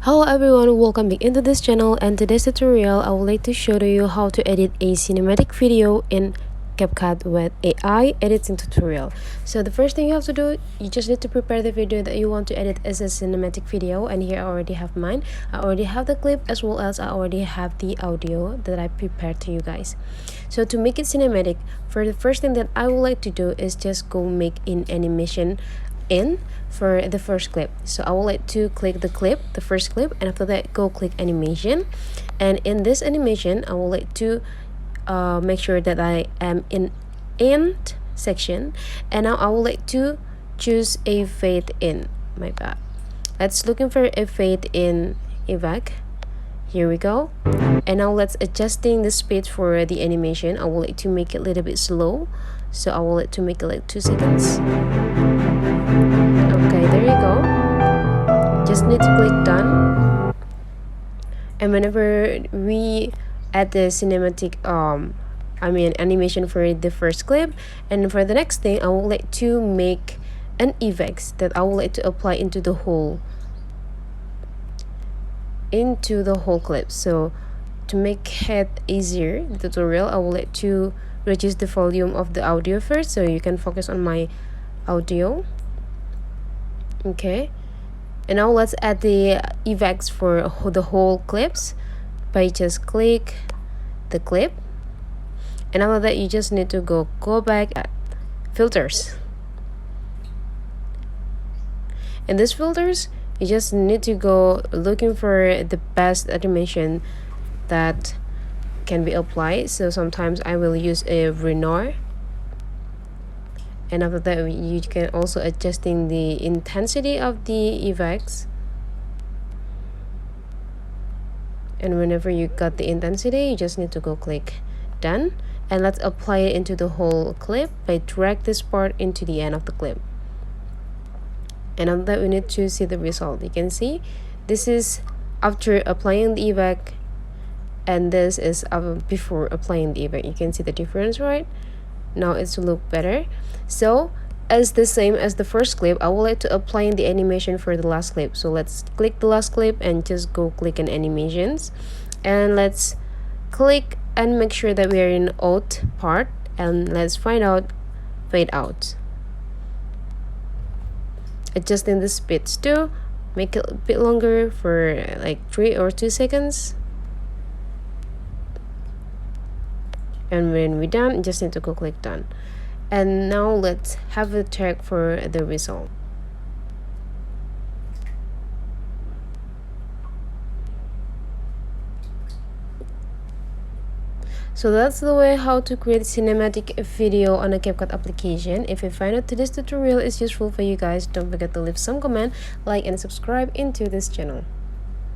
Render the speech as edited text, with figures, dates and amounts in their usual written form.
Hello everyone, welcome back into this channel, and today's tutorial I would like to show to you how to edit a cinematic video in CapCut with AI editing tutorial. So the first thing you have to do, you just need to prepare the video that you want to edit as a cinematic video, and here I already have mine. I already have the clip as well as I already have the audio that I prepared to you guys. So to make it cinematic, for the first thing that I would like to do is just go make an animation for the first clip. So I would like to click the first clip, and after that go click animation, and in this animation I would like to make sure that I am in end section, and now I would like to choose a fade in. My bad, let's looking for a fade in effect. Here we go. And now let's adjusting the speed for the animation. I would like to make it a little bit slow, so I would like to make it like 2 seconds. Okay, there you go. Just need to click done. And whenever we add the cinematic animation for the first clip, and for the next thing I would like to make an effects that I would like to apply into the whole clip. So to make it easier, the tutorial, I would like to reduce the volume of the audio first, so you can focus on my audio. Okay, and now let's add the effects for the whole clips by just click the clip, and after that you just need to go back at filters. In this filters, you just need to go looking for the best animation that can be applied. So sometimes I will use a Renor, and after that you can also adjusting the intensity of the effects, and whenever you got the intensity you just need to go click done, and let's apply it into the whole clip by drag this part into the end of the clip. And after that we need to see the result. You can see this is after applying the effect, and this is before applying the effect. You can see the difference, right? Now it's to look better. So as the same as the first clip, I would like to apply the animation for the last clip. So let's click the last clip and just go click on animations, and let's click and make sure that we are in out part, and let's find out fade out. Adjusting the speeds too, make it a bit longer for like 3 or 2 seconds. And when we're done, you just need to go click done. And now let's have a check for the result. So that's the way how to create cinematic video on a CapCut application. If you find out today's tutorial is useful for you guys, don't forget to leave some comment, like, and subscribe into this channel.